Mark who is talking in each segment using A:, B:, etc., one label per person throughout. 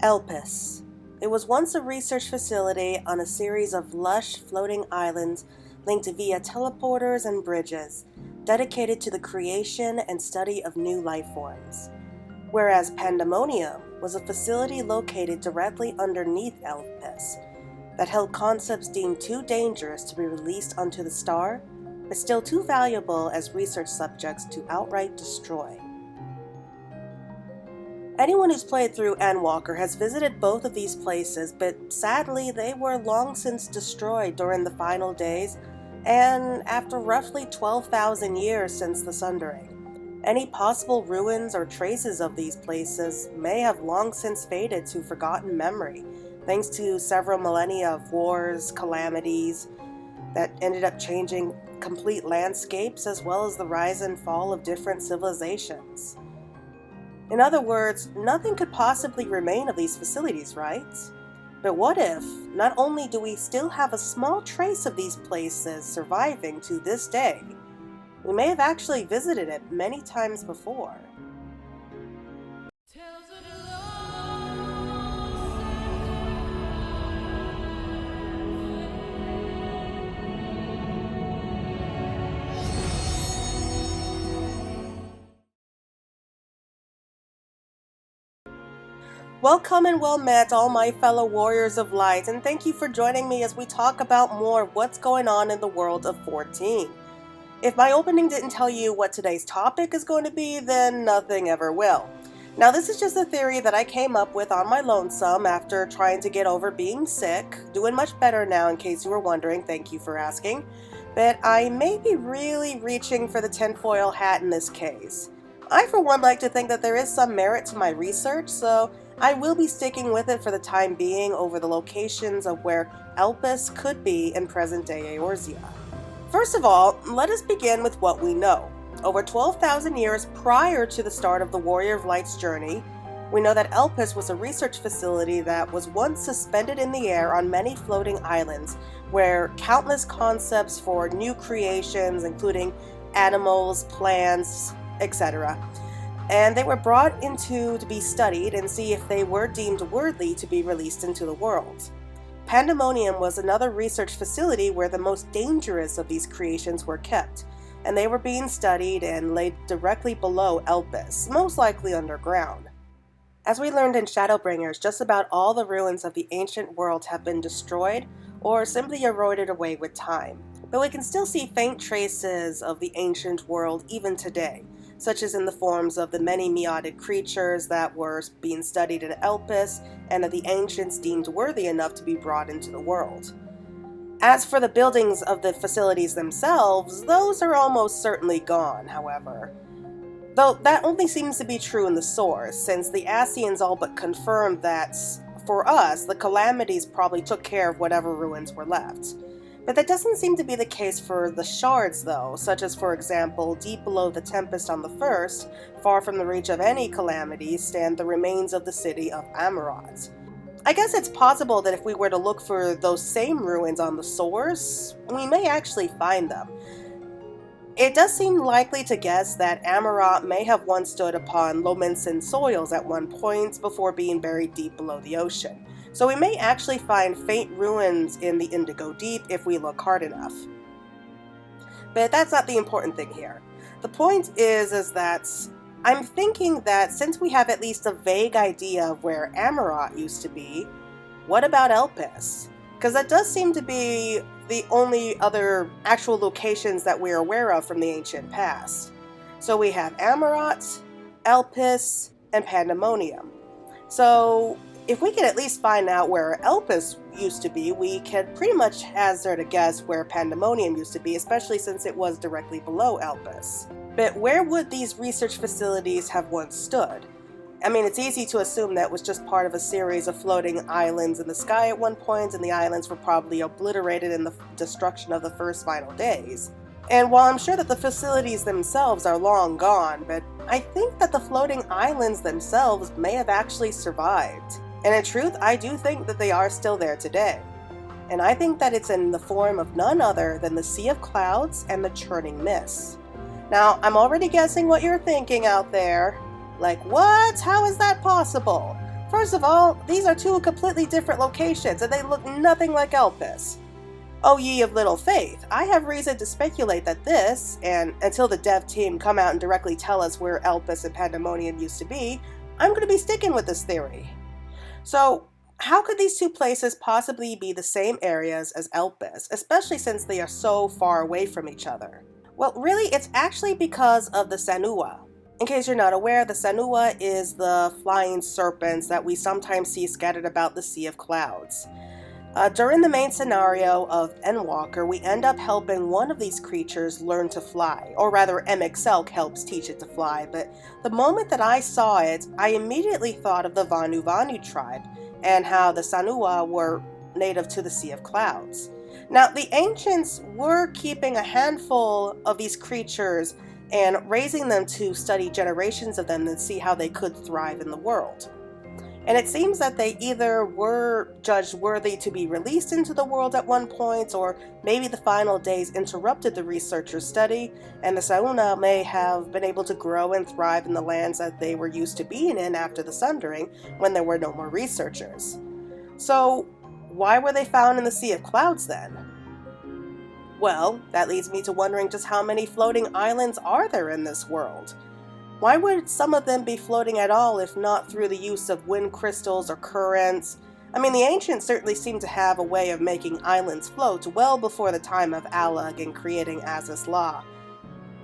A: Elpis. It was once a research facility on a series of lush floating islands linked via teleporters and bridges, dedicated to the creation and study of new life forms. Whereas Pandemonium was a facility located directly underneath Elpis that held concepts deemed too dangerous to be released onto the star, but still too valuable as research subjects to outright destroy. Anyone who's played through Endwalker has visited both of these places, but sadly they were long since destroyed during the final days and after roughly 12,000 years since the Sundering. Any possible ruins or traces of these places may have long since faded to forgotten memory, thanks to several millennia of wars, calamities that ended up changing complete landscapes as well as the rise and fall of different civilizations. In other words, nothing could possibly remain of these facilities, right? But what if, not only do we still have a small trace of these places surviving to this day, we may have actually visited it many times before. Welcome and well met, all my fellow warriors of light, and thank you for joining me as we talk about more of what's going on in the world of 14. If my opening didn't tell you what today's topic is going to be, then nothing ever will. Now, this is just a theory that I came up with on my lonesome after trying to get over being sick. Doing much better now, in case you were wondering, thank you for asking. But I may be really reaching for the tinfoil hat in this case. I, for one, like to think that there is some merit to my research, so I will be sticking with it for the time being over the locations of where Elpis could be in present-day Eorzea. First of all, let us begin with what we know. Over 12,000 years prior to the start of the Warrior of Light's journey, we know that Elpis was a research facility that was once suspended in the air on many floating islands, where countless concepts for new creations, including animals, plants, etc., and they were brought into to be studied and see if they were deemed worthy to be released into the world. Pandemonium was another research facility where the most dangerous of these creations were kept, and they were being studied and laid directly below Elpis, most likely underground. As we learned in Shadowbringers, just about all the ruins of the ancient world have been destroyed or simply eroded away with time, but we can still see faint traces of the ancient world even today, such as in the forms of the many meowed creatures that were being studied in Elpis and of the ancients deemed worthy enough to be brought into the world. As for the buildings of the facilities themselves, those are almost certainly gone, however. Though that only seems to be true in the source, since the Ascians all but confirmed that, for us, the calamities probably took care of whatever ruins were left. But that doesn't seem to be the case for the shards, though, such as, for example, deep below the Tempest on the First, far from the reach of any calamities, stand the remains of the city of Amaurot. I guess it's possible that if we were to look for those same ruins on the source, we may actually find them. It does seem likely to guess that Amaurot may have once stood upon Lominsan soils at one point before being buried deep below the ocean. So we may actually find faint ruins in the Indigo Deep if we look hard enough. But that's not the important thing here. The point is that I'm thinking that since we have at least a vague idea of where Amaurot used to be, what about Elpis? Because that does seem to be the only other actual locations that we're aware of from the ancient past. So we have Amaurot, Elpis, and Pandemonium. So if we can at least find out where Elpis used to be, we can pretty much hazard a guess where Pandemonium used to be, especially since it was directly below Elpis. But where would these research facilities have once stood? I mean, it's easy to assume that it was just part of a series of floating islands in the sky at one point, and the islands were probably obliterated in the destruction of the first final days. And while I'm sure that the facilities themselves are long gone, but I think that the floating islands themselves may have actually survived. And in truth, I do think that they are still there today. And I think that it's in the form of none other than the Sea of Clouds and the Churning Mists. Now, I'm already guessing what you're thinking out there. Like, what? How is that possible? First of all, these are two completely different locations and they look nothing like Elpis. O ye of little faith, I have reason to speculate that this, and until the dev team come out and directly tell us where Elpis and Pandemonium used to be, I'm going to be sticking with this theory. So, how could these two places possibly be the same areas as Elpis, especially since they are so far away from each other? Well, really, it's actually because of the Sanua. In case you're not aware, the Sanua is the flying serpents that we sometimes see scattered about the Sea of Clouds. During the main scenario of Endwalker, we end up helping one of these creatures learn to fly, or rather MXL helps teach it to fly, but the moment that I saw it, I immediately thought of the Vanu tribe, and how the Sanua were native to the Sea of Clouds. Now, the ancients were keeping a handful of these creatures and raising them to study generations of them and see how they could thrive in the world. And it seems that they either were judged worthy to be released into the world at one point, or maybe the final days interrupted the researchers' study, and the Sauna may have been able to grow and thrive in the lands that they were used to being in after the Sundering, when there were no more researchers. So, why were they found in the Sea of Clouds then? Well, that leads me to wondering just how many floating islands are there in this world? Why would some of them be floating at all if not through the use of wind crystals or currents? I mean, the ancients certainly seem to have a way of making islands float well before the time of Alag and creating Azus Law.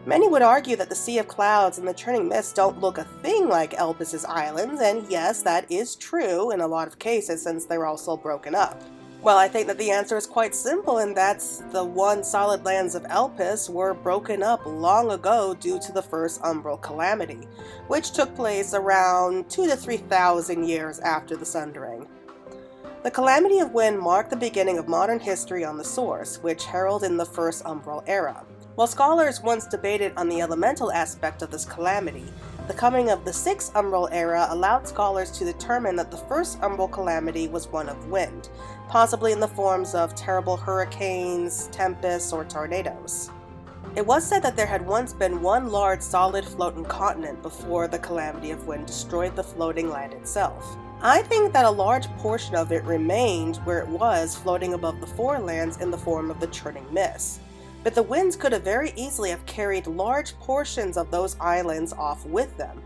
A: Many would argue that the Sea of Clouds and the Churning Mist don't look a thing like Elpis' islands, and yes, that is true in a lot of cases since they're also broken up. Well, I think that the answer is quite simple, and that's the one solid lands of Elpis were broken up long ago due to the first umbral calamity, which took place around 2,000 to 3,000 years after the Sundering. The Calamity of Wind marked the beginning of modern history on the Source, which heralded in the first umbral era. While scholars once debated on the elemental aspect of this calamity, the coming of the sixth umbral era allowed scholars to determine that the first umbral calamity was one of wind, possibly in the forms of terrible hurricanes, tempests, or tornadoes. It was said that there had once been one large solid floating continent before the Calamity of Wind destroyed the floating land itself. I think that a large portion of it remained where it was, floating above the forelands in the form of the Churning Mist. But the winds could have very easily have carried large portions of those islands off with them.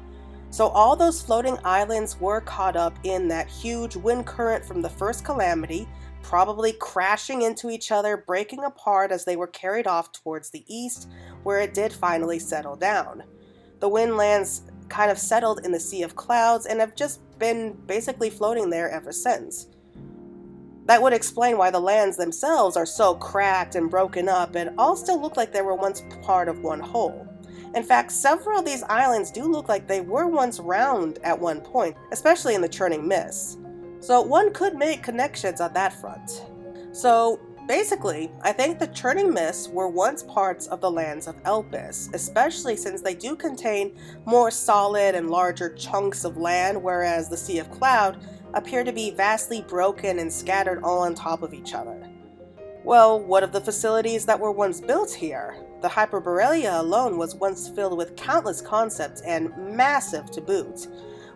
A: So all those floating islands were caught up in that huge wind current from the first calamity, probably crashing into each other, breaking apart as they were carried off towards the east, where it did finally settle down. The wind lands kind of settled in the Sea of Clouds and have just been basically floating there ever since. That would explain why the lands themselves are so cracked and broken up and all still look like they were once part of one whole. In fact, several of these islands do look like they were once round at one point, especially in the Churning Mist. So one could make connections on that front. So basically, I think the Churning Mists were once parts of the lands of Elpis, especially since they do contain more solid and larger chunks of land, whereas the Sea of Cloud appear to be vastly broken and scattered all on top of each other. Well, what of the facilities that were once built here? The Hyperborealia alone was once filled with countless concepts and massive to boot.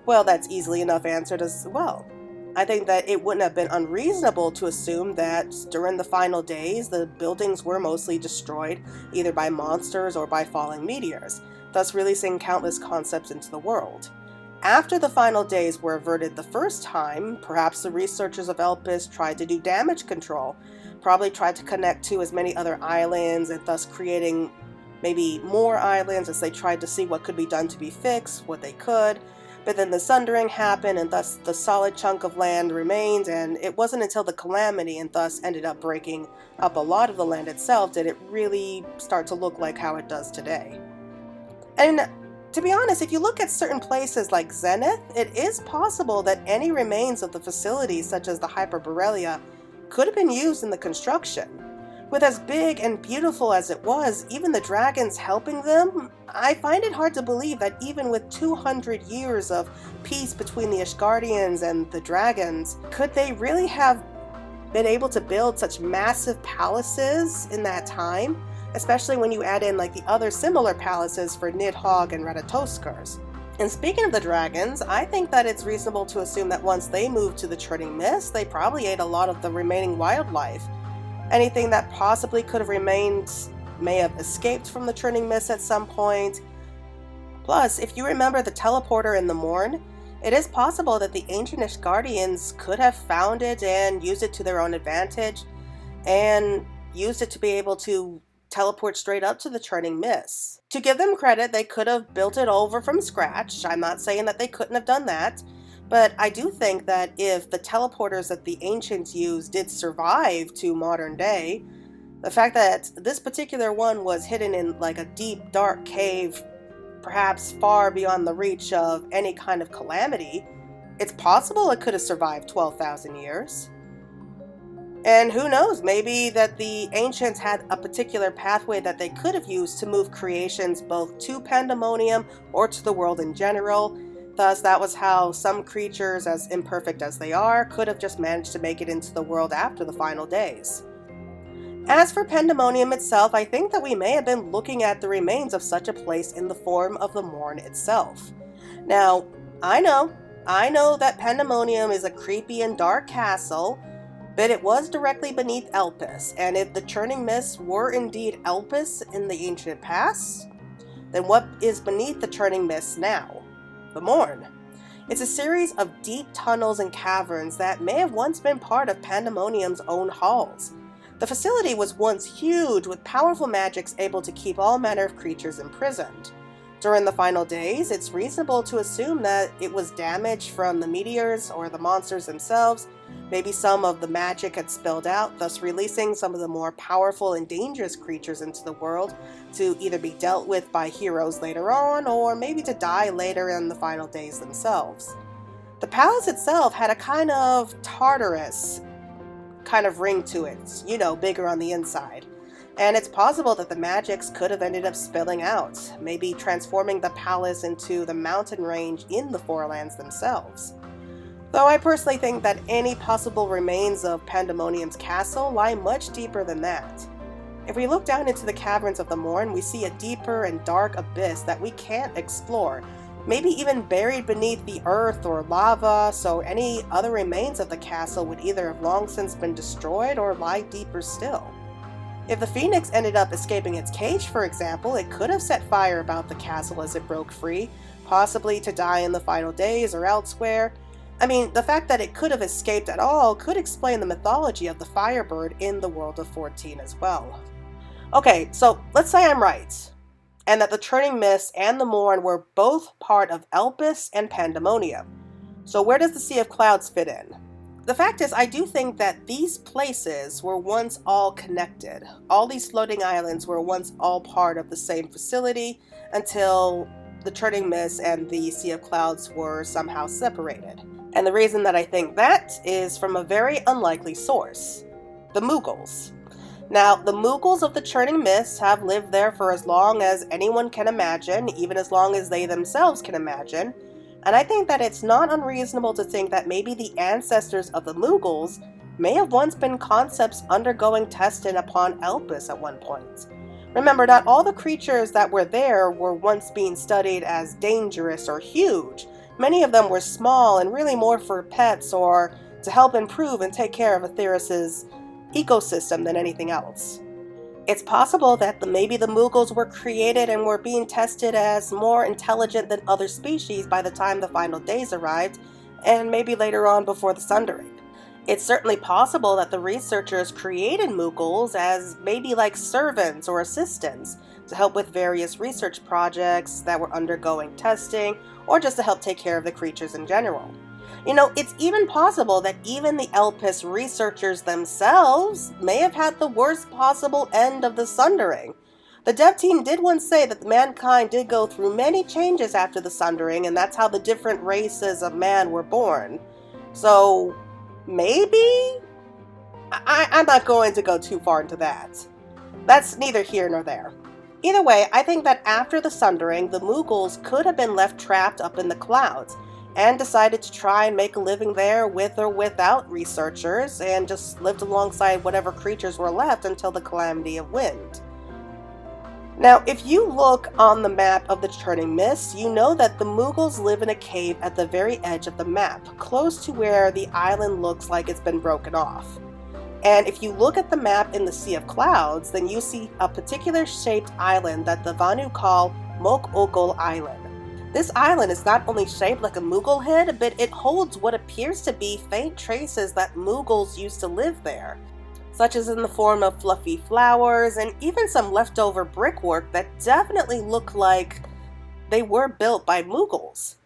A: Well, that's easily enough answered as well. I think that it wouldn't have been unreasonable to assume that during the final days, the buildings were mostly destroyed either by monsters or by falling meteors, thus releasing countless concepts into the world. After the final days were averted the first time, perhaps the researchers of Elpis tried to do damage control, probably tried to connect to as many other islands and thus creating maybe more islands as they tried to see what could be done to be fixed, what they could. But then the Sundering happened and thus the solid chunk of land remained, and it wasn't until the Calamity and thus ended up breaking up a lot of the land itself did it really start to look like how it does today. And to be honest, if you look at certain places like Zenith, it is possible that any remains of the facilities such as the Hyperborealia could have been used in the construction. With as big and beautiful as it was, even the dragons helping them, I find it hard to believe that even with 200 years of peace between the Ishgardians and the dragons, could they really have been able to build such massive palaces in that time? Especially when you add in like the other similar palaces for Nidhogg and Ratatoskars. And speaking of the dragons, I think that it's reasonable to assume that once they moved to the Churning Mist, they probably ate a lot of the remaining wildlife. Anything that possibly could have remained may have escaped from the Churning Mist at some point. Plus, if you remember the teleporter in the Morn, it is possible that the ancientish guardians could have found it and used it to their own advantage, and used it to be able to teleport straight up to the Churning Mist. To give them credit, they could have built it over from scratch. I'm not saying that they couldn't have done that, but I do think that if the teleporters that the ancients used did survive to modern day, the fact that this particular one was hidden in like a deep, dark cave, perhaps far beyond the reach of any kind of calamity, it's possible it could have survived 12,000 years. And who knows, maybe that the ancients had a particular pathway that they could have used to move creations both to Pandemonium or to the world in general. Thus, that was how some creatures, as imperfect as they are, could have just managed to make it into the world after the final days. As for Pandemonium itself, I think that we may have been looking at the remains of such a place in the form of the Morn itself. Now, I know that Pandemonium is a creepy and dark castle, but it was directly beneath Elpis, and if the Churning Mists were indeed Elpis in the ancient past, then what is beneath the Churning Mists now? The Morn. It's a series of deep tunnels and caverns that may have once been part of Pandemonium's own halls. The facility was once huge, with powerful magics able to keep all manner of creatures imprisoned. During the final days, it's reasonable to assume that it was damaged from the meteors or the monsters themselves. Maybe some of the magic had spilled out, thus releasing some of the more powerful and dangerous creatures into the world to either be dealt with by heroes later on, or maybe to die later in the final days themselves. The palace itself had a kind of Tartarus kind of ring to it, bigger on the inside. And it's possible that the magics could have ended up spilling out, maybe transforming the palace into the mountain range in the Forelands themselves. Though I personally think that any possible remains of Pandemonium's castle lie much deeper than that. If we look down into the caverns of the Morn, we see a deeper and dark abyss that we can't explore, maybe even buried beneath the earth or lava, so any other remains of the castle would either have long since been destroyed or lie deeper still. If the Phoenix ended up escaping its cage, for example, it could have set fire about the castle as it broke free, possibly to die in the final days or elsewhere. I mean, the fact that it could have escaped at all could explain the mythology of the Firebird in the world of 14 as well. Okay, so let's say I'm right, and that the Churning Mist and the Morn were both part of Elpis and Pandemonium. So where does the Sea of Clouds fit in? The fact is, I do think that these places were once all connected. All these floating islands were once all part of the same facility until the Churning Mist and the Sea of Clouds were somehow separated. And the reason that I think that is from a very unlikely source: the Moogles. Now, the Moogles of the Churning Mist have lived there for as long as anyone can imagine, even as long as they themselves can imagine. And I think that it's not unreasonable to think that maybe the ancestors of the Moogles may have once been concepts undergoing testing upon Elpis at one point. Remember, not all the creatures that were there were once being studied as dangerous or huge. Many of them were small and really more for pets or to help improve and take care of Aetheris's ecosystem than anything else. It's possible that maybe the Moogles were created and were being tested as more intelligent than other species by the time the final days arrived, and maybe later on before the Sundering. It's certainly possible that the researchers created Moogles as maybe like servants or assistants to help with various research projects that were undergoing testing, or just to help take care of the creatures in general. It's even possible that even the Elpis researchers themselves may have had the worst possible end of the Sundering. The dev team did once say that mankind did go through many changes after the Sundering, and that's how the different races of man were born. So, maybe? I'm not going to go too far into that. That's neither here nor there. Either way, I think that after the Sundering, the Moogles could have been left trapped up in the clouds, and decided to try and make a living there with or without researchers, and just lived alongside whatever creatures were left until the Calamity of Wind. Now, if you look on the map of the Churning Mist, you know that the Mughals live in a cave at the very edge of the map, close to where the island looks like it's been broken off. And if you look at the map in the Sea of Clouds, then you see a particular shaped island that the Vanu call Moglin Island. This island is not only shaped like a Mughal head, but it holds what appears to be faint traces that Mughals used to live there, such as in the form of fluffy flowers and even some leftover brickwork that definitely look like they were built by Mughals.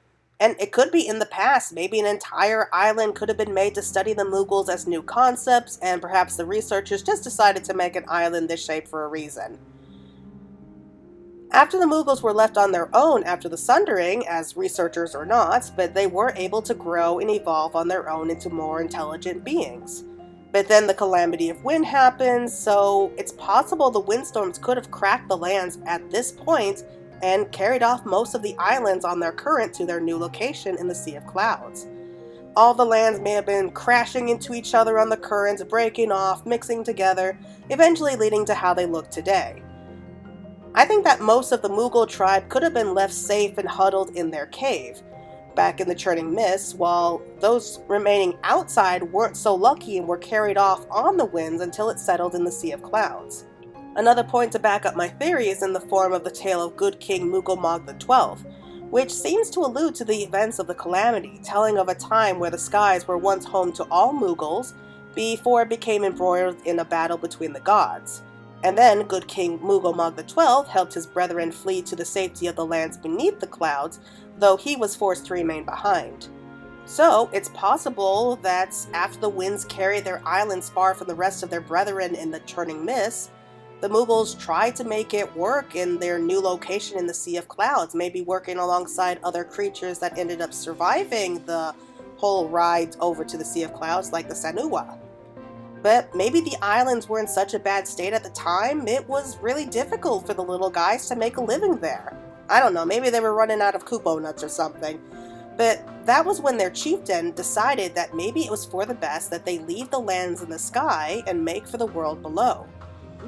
A: And it could be in the past, maybe an entire island could have been made to study the Mughals as new concepts, and perhaps the researchers just decided to make an island this shape for a reason. After the Mughals were left on their own after the Sundering, as researchers or not, but they were able to grow and evolve on their own into more intelligent beings. But then the calamity of wind happens, so it's possible the windstorms could have cracked the lands at this point and carried off most of the islands on their current to their new location in the Sea of Clouds. All the lands may have been crashing into each other on the currents, breaking off, mixing together, eventually leading to how they look today. I think that most of the Mughal tribe could have been left safe and huddled in their cave back in the Churning Mist, while those remaining outside weren't so lucky and were carried off on the winds until it settled in the Sea of Clouds. Another point to back up my theory is in the form of the tale of Good King Moglin XII, which seems to allude to the events of the calamity, telling of a time where the skies were once home to all Mughals before it became embroiled in a battle between the gods. And then Good King Moglin XII helped his brethren flee to the safety of the lands beneath the clouds, though he was forced to remain behind. So, it's possible that after the winds carried their islands far from the rest of their brethren in the Churning Mist, the Mughals tried to make it work in their new location in the Sea of Clouds, maybe working alongside other creatures that ended up surviving the whole ride over to the Sea of Clouds, like the Sanua. But maybe the islands were in such a bad state at the time, it was really difficult for the little guys to make a living there. I don't know, maybe they were running out of kupo nuts or something. But that was when their chieftain decided that maybe it was for the best that they leave the lands in the sky and make for the world below.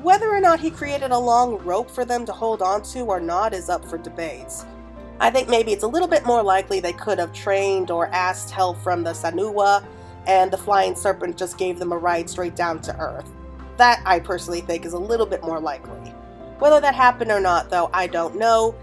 A: Whether or not he created a long rope for them to hold onto or not is up for debates. I think maybe it's a little bit more likely they could have trained or asked help from the Sanua, and the flying serpent just gave them a ride straight down to Earth. That, I personally think, is a little bit more likely. Whether that happened or not, though, I don't know.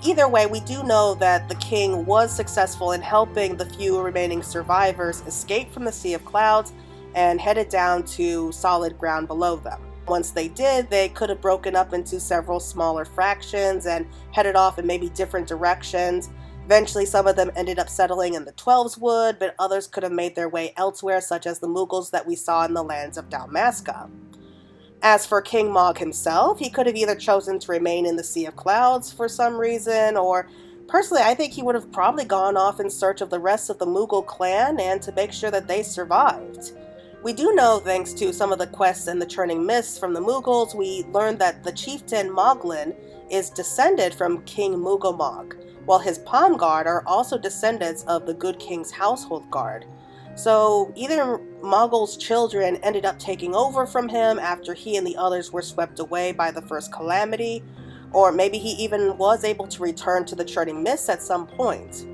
A: Either way, we do know that the king was successful in helping the few remaining survivors escape from the Sea of Clouds and headed down to solid ground below them. Once they did, they could have broken up into several smaller fractions and headed off in maybe different directions. Eventually, some of them ended up settling in the Twelves Wood, but others could have made their way elsewhere, such as the Mughals that we saw in the lands of Dalmasca. As for King Mog himself, he could have either chosen to remain in the Sea of Clouds for some reason, or personally, I think he would have probably gone off in search of the rest of the Mughal clan and to make sure that they survived. We do know, thanks to some of the quests in the Churning Mists from the Mughals, we learned that the chieftain Moglin is descended from King Mugomog, while his palm guard are also descendants of the Good King's household guard. So either Mogul's children ended up taking over from him after he and the others were swept away by the first calamity, or maybe he even was able to return to the Churning Mists at some point.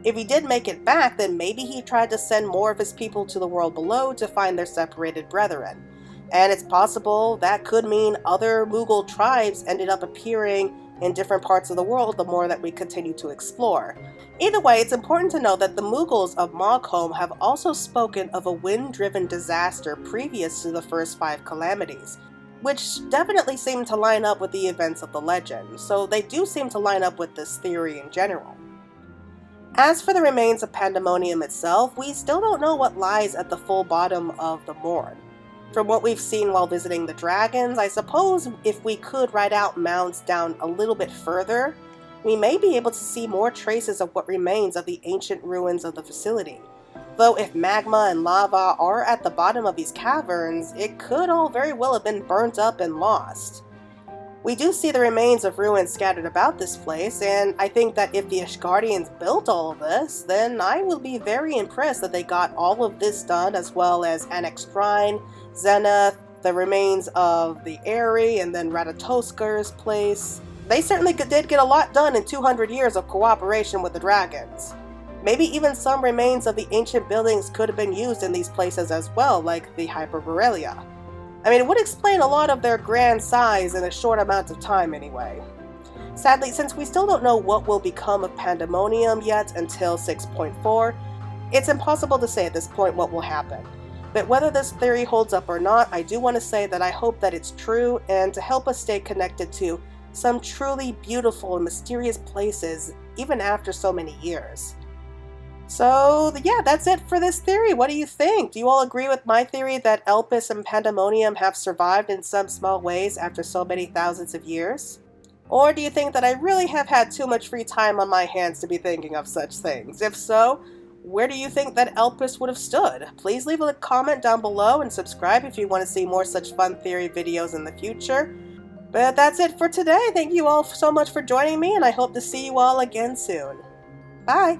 A: If he did make it back, then maybe he tried to send more of his people to the world below to find their separated brethren. And it's possible that could mean other Mughal tribes ended up appearing in different parts of the world the more that we continue to explore. Either way, it's important to know that the Mughals of Moghom have also spoken of a wind-driven disaster previous to the first 5 calamities, which definitely seem to line up with the events of the legend, so they do seem to line up with this theory in general. As for the remains of Pandemonium itself, we still don't know what lies at the full bottom of the Morn. From what we've seen while visiting the dragons, I suppose if we could ride out mounts down a little bit further, we may be able to see more traces of what remains of the ancient ruins of the facility. Though if magma and lava are at the bottom of these caverns, it could all very well have been burnt up and lost. We do see the remains of ruins scattered about this place, and I think that if the Ashgardians built all of this, then I will be very impressed that they got all of this done, as well as Annex Shrine, Zenith, the remains of the Eyrie and then Ratatosker's place. They certainly did get a lot done in 200 years of cooperation with the dragons. Maybe even some remains of the ancient buildings could have been used in these places as well, like the Hyperborealia. I mean, it would explain a lot of their grand size in a short amount of time anyway. Sadly, since we still don't know what will become of Pandemonium yet until 6.4, it's impossible to say at this point what will happen. But whether this theory holds up or not, I do want to say that I hope that it's true, and to help us stay connected to some truly beautiful and mysterious places even after so many years. So yeah, that's it for this theory. What do you think? Do you all agree with my theory that Elpis and Pandemonium have survived in some small ways after so many thousands of years? Or do you think that I really have had too much free time on my hands to be thinking of such things? If so, where do you think that Elpis would have stood? Please leave a comment down below and subscribe if you want to see more such fun theory videos in the future. But that's it for today. Thank you all so much for joining me, and I hope to see you all again soon. Bye!